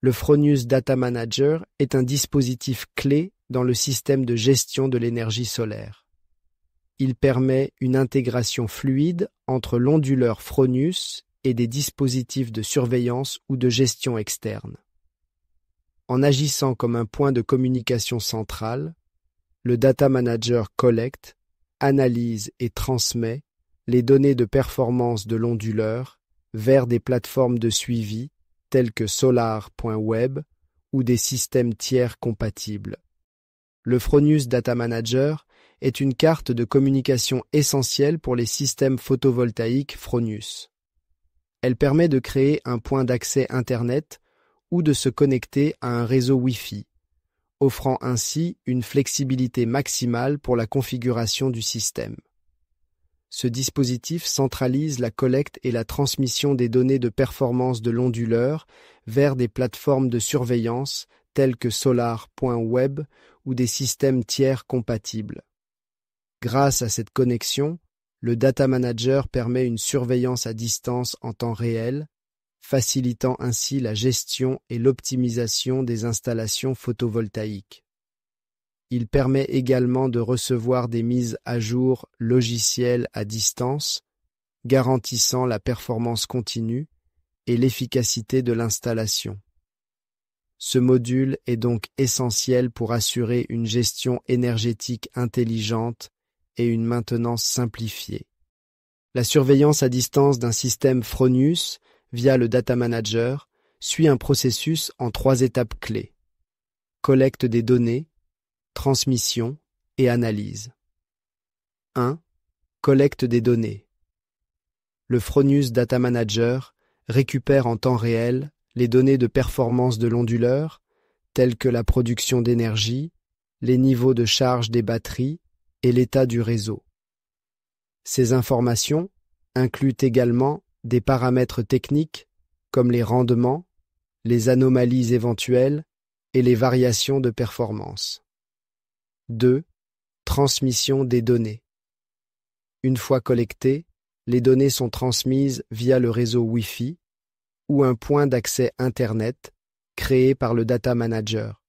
Le Fronius Data Manager est un dispositif clé dans le système de gestion de l'énergie solaire. Il permet une intégration fluide entre l'onduleur Fronius et des dispositifs de surveillance ou de gestion externe. En agissant comme un point de communication central, le Data Manager collecte, analyse et transmet les données de performance de l'onduleur vers des plateformes de suivi telles que Solar.web ou des systèmes tiers compatibles. Le Fronius Data Manager est une carte de communication essentielle pour les systèmes photovoltaïques Fronius. Elle permet de créer un point d'accès Internet ou de se connecter à un réseau Wi-Fi, offrant ainsi une flexibilité maximale pour la configuration du système. Ce dispositif centralise la collecte et la transmission des données de performance de l'onduleur vers des plateformes de surveillance telles que Solar.web ou des systèmes tiers compatibles. Grâce à cette connexion, le Data Manager permet une surveillance à distance en temps réel, facilitant ainsi la gestion et l'optimisation des installations photovoltaïques. Il permet également de recevoir des mises à jour logicielles à distance, garantissant la performance continue et l'efficacité de l'installation. Ce module est donc essentiel pour assurer une gestion énergétique intelligente et une maintenance simplifiée. La surveillance à distance d'un système Fronius via le Data Manager suit un processus en 3 étapes clés: collecte des données, transmission et analyse. 1. Collecte des données. Le Fronius Data Manager récupère en temps réel les données de performance de l'onduleur, telles que la production d'énergie, les niveaux de charge des batteries et l'état du réseau. Ces informations incluent également des paramètres techniques comme les rendements, les anomalies éventuelles et les variations de performance. 2. Transmission des données. Une fois collectées, les données sont transmises via le réseau Wi-Fi ou un point d'accès Internet créé par le Data Manager.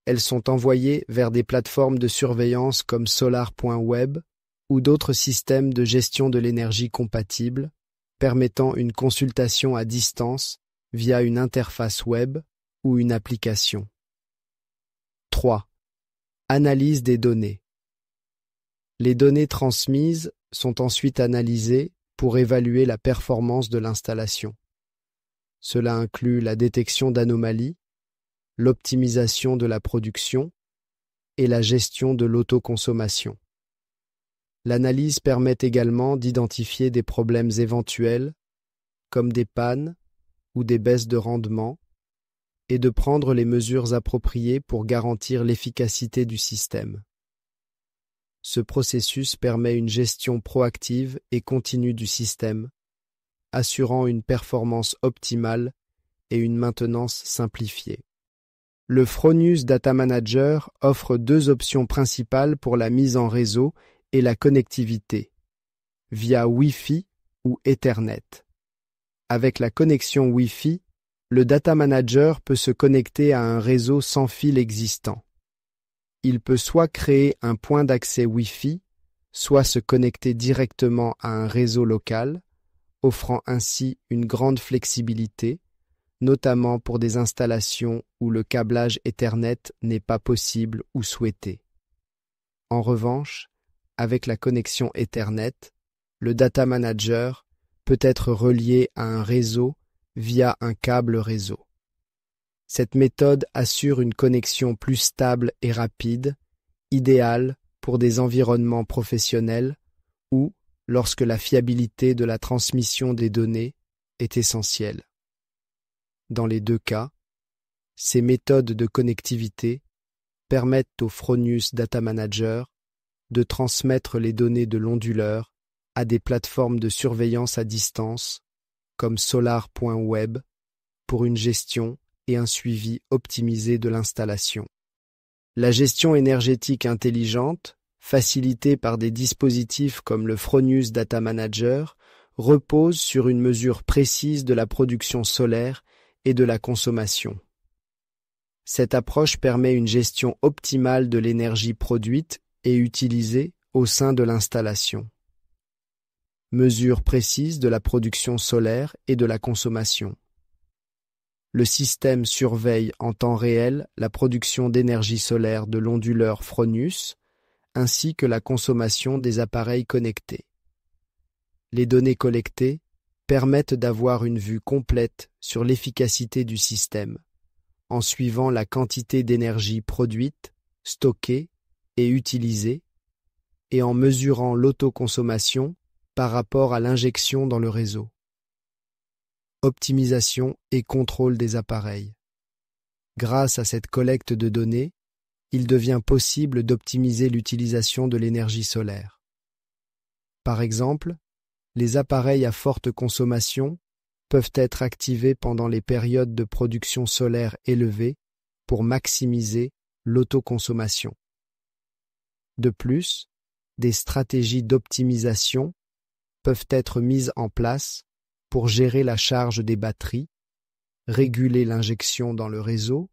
Elles sont envoyées vers des plateformes de surveillance comme Solar.web ou d'autres systèmes de gestion de l'énergie compatibles, permettant une consultation à distance via une interface web ou une application. 3. Analyse des données. Les données transmises sont ensuite analysées pour évaluer la performance de l'installation. Cela inclut la détection d'anomalies, l'optimisation de la production et la gestion de l'autoconsommation. L'analyse permet également d'identifier des problèmes éventuels, comme des pannes ou des baisses de rendement, et de prendre les mesures appropriées pour garantir l'efficacité du système. Ce processus permet une gestion proactive et continue du système, assurant une performance optimale et une maintenance simplifiée. Le Fronius Data Manager offre 2 options principales pour la mise en réseau et la connectivité, via Wi-Fi ou Ethernet. Avec la connexion Wi-Fi, le Data Manager peut se connecter à un réseau sans fil existant. Il peut soit créer un point d'accès Wi-Fi, soit se connecter directement à un réseau local, offrant ainsi une grande flexibilité, notamment pour des installations où le câblage Ethernet n'est pas possible ou souhaité. En revanche, avec la connexion Ethernet, le Data Manager peut être relié à un réseau via un câble réseau. Cette méthode assure une connexion plus stable et rapide, idéale pour des environnements professionnels ou lorsque la fiabilité de la transmission des données est essentielle. Dans les 2 cas, ces méthodes de connectivité permettent au Fronius Data Manager de transmettre les données de l'onduleur à des plateformes de surveillance à distance comme Solar.web pour une gestion et un suivi optimisé de l'installation. La gestion énergétique intelligente, facilitée par des dispositifs comme le Fronius Data Manager, repose sur une mesure précise de la production solaire et de la consommation. Cette approche permet une gestion optimale de l'énergie produite et utilisée au sein de l'installation. Mesure précise de la production solaire et de la consommation. Le système surveille en temps réel la production d'énergie solaire de l'onduleur Fronius ainsi que la consommation des appareils connectés. Les données collectées permettent d'avoir une vue complète sur l'efficacité du système, en suivant la quantité d'énergie produite, stockée et utilisée, et en mesurant l'autoconsommation par rapport à l'injection dans le réseau. Optimisation et contrôle des appareils. Grâce à cette collecte de données, il devient possible d'optimiser l'utilisation de l'énergie solaire. Par exemple, les appareils à forte consommation peuvent être activés pendant les périodes de production solaire élevée pour maximiser l'autoconsommation. De plus, des stratégies d'optimisation peuvent être mises en place pour gérer la charge des batteries, réguler l'injection dans le réseau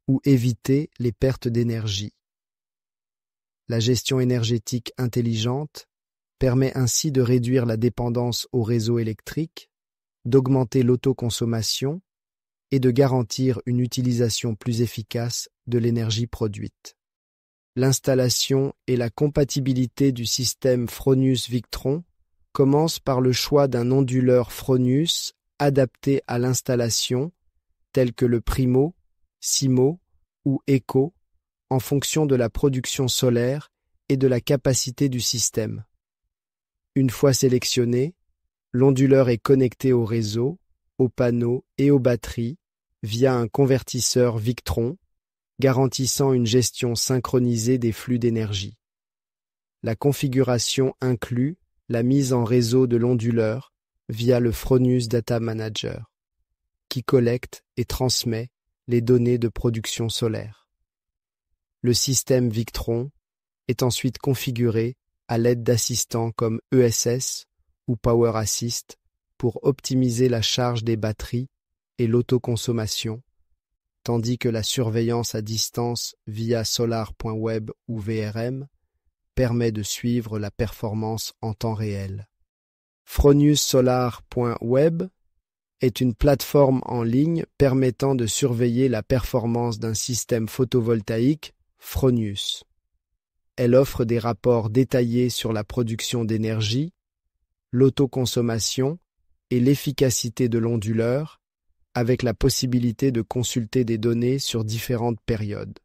ou éviter les pertes d'énergie. La gestion énergétique intelligente permet ainsi de réduire la dépendance au réseau électrique, d'augmenter l'autoconsommation et de garantir une utilisation plus efficace de l'énergie produite. L'installation et la compatibilité du système Fronius Victron commence par le choix d'un onduleur Fronius adapté à l'installation, tel que le Primo, Simo ou Eco, en fonction de la production solaire et de la capacité du système. Une fois sélectionné, l'onduleur est connecté au réseau, aux panneaux et aux batteries via un convertisseur Victron, garantissant une gestion synchronisée des flux d'énergie. La configuration inclut la mise en réseau de l'onduleur via le Fronius Data Manager, qui collecte et transmet les données de production solaire. Le système Victron est ensuite configuré à l'aide d'assistants comme ESS ou Power Assist pour optimiser la charge des batteries et l'autoconsommation, tandis que la surveillance à distance via solar.web ou VRM permet de suivre la performance en temps réel. FroniusSolar.web est une plateforme en ligne permettant de surveiller la performance d'un système photovoltaïque Fronius. Elle offre des rapports détaillés sur la production d'énergie, l'autoconsommation et l'efficacité de l'onduleur, avec la possibilité de consulter des données sur différentes périodes.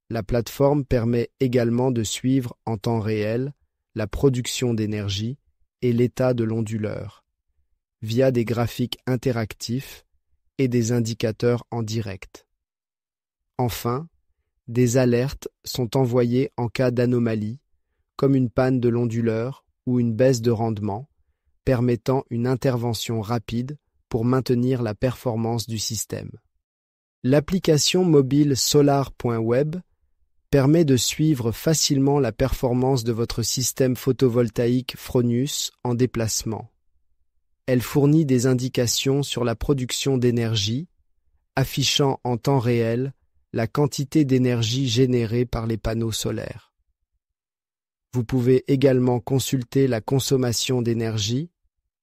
La plateforme permet également de suivre en temps réel la production d'énergie et l'état de l'onduleur, via des graphiques interactifs et des indicateurs en direct. Enfin, des alertes sont envoyées en cas d'anomalie, comme une panne de l'onduleur ou une baisse de rendement, permettant une intervention rapide pour maintenir la performance du système. L'application mobile solar.web permet de suivre facilement la performance de votre système photovoltaïque Fronius en déplacement. Elle fournit des indications sur la production d'énergie, affichant en temps réel la quantité d'énergie générée par les panneaux solaires. Vous pouvez également consulter la consommation d'énergie,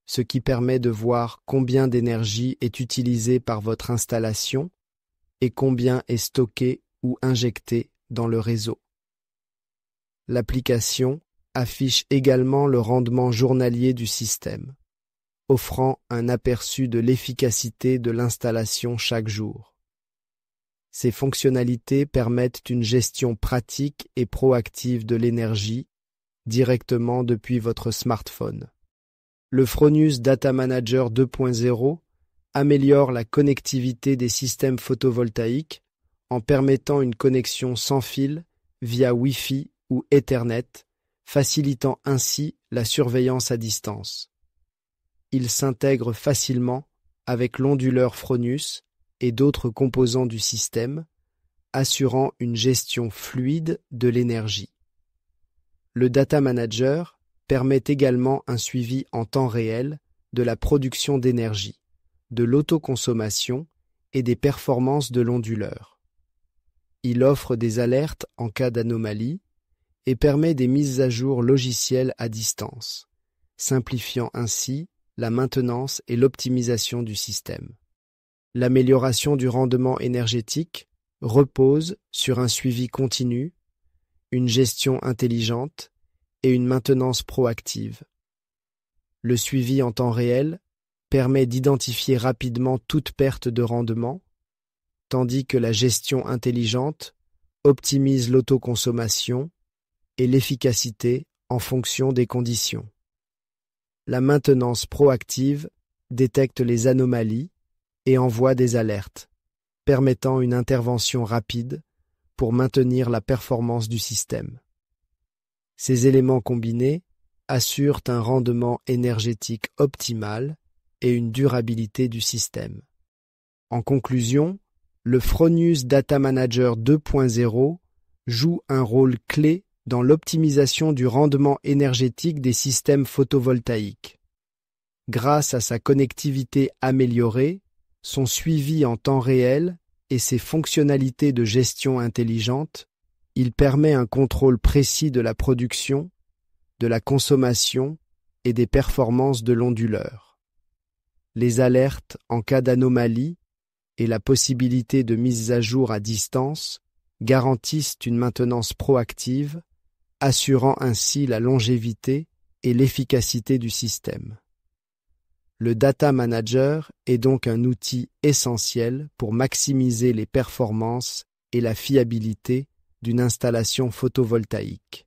ce qui permet de voir combien d'énergie est utilisée par votre installation et combien est stocké ou injecté dans le réseau. L'application affiche également le rendement journalier du système, offrant un aperçu de l'efficacité de l'installation chaque jour. Ces fonctionnalités permettent une gestion pratique et proactive de l'énergie directement depuis votre smartphone. Le Fronius Data Manager 2.0 améliore la connectivité des systèmes photovoltaïques en permettant une connexion sans fil via Wi-Fi ou Ethernet, facilitant ainsi la surveillance à distance. Il s'intègre facilement avec l'onduleur Fronius et d'autres composants du système, assurant une gestion fluide de l'énergie. Le Data Manager permet également un suivi en temps réel de la production d'énergie, de l'autoconsommation et des performances de l'onduleur. Il offre des alertes en cas d'anomalie et permet des mises à jour logicielles à distance, simplifiant ainsi la maintenance et l'optimisation du système. L'amélioration du rendement énergétique repose sur un suivi continu, une gestion intelligente et une maintenance proactive. Le suivi en temps réel permet d'identifier rapidement toute perte de rendement, tandis que la gestion intelligente optimise l'autoconsommation et l'efficacité en fonction des conditions. La maintenance proactive détecte les anomalies et envoie des alertes, permettant une intervention rapide pour maintenir la performance du système. Ces éléments combinés assurent un rendement énergétique optimal et une durabilité du système. En conclusion, le Fronius Data Manager 2.0 joue un rôle clé dans l'optimisation du rendement énergétique des systèmes photovoltaïques. Grâce à sa connectivité améliorée, son suivi en temps réel et ses fonctionnalités de gestion intelligente, il permet un contrôle précis de la production, de la consommation et des performances de l'onduleur. Les alertes en cas d'anomalie et la possibilité de mise à jour à distance garantissent une maintenance proactive, assurant ainsi la longévité et l'efficacité du système. Le Data Manager est donc un outil essentiel pour maximiser les performances et la fiabilité d'une installation photovoltaïque.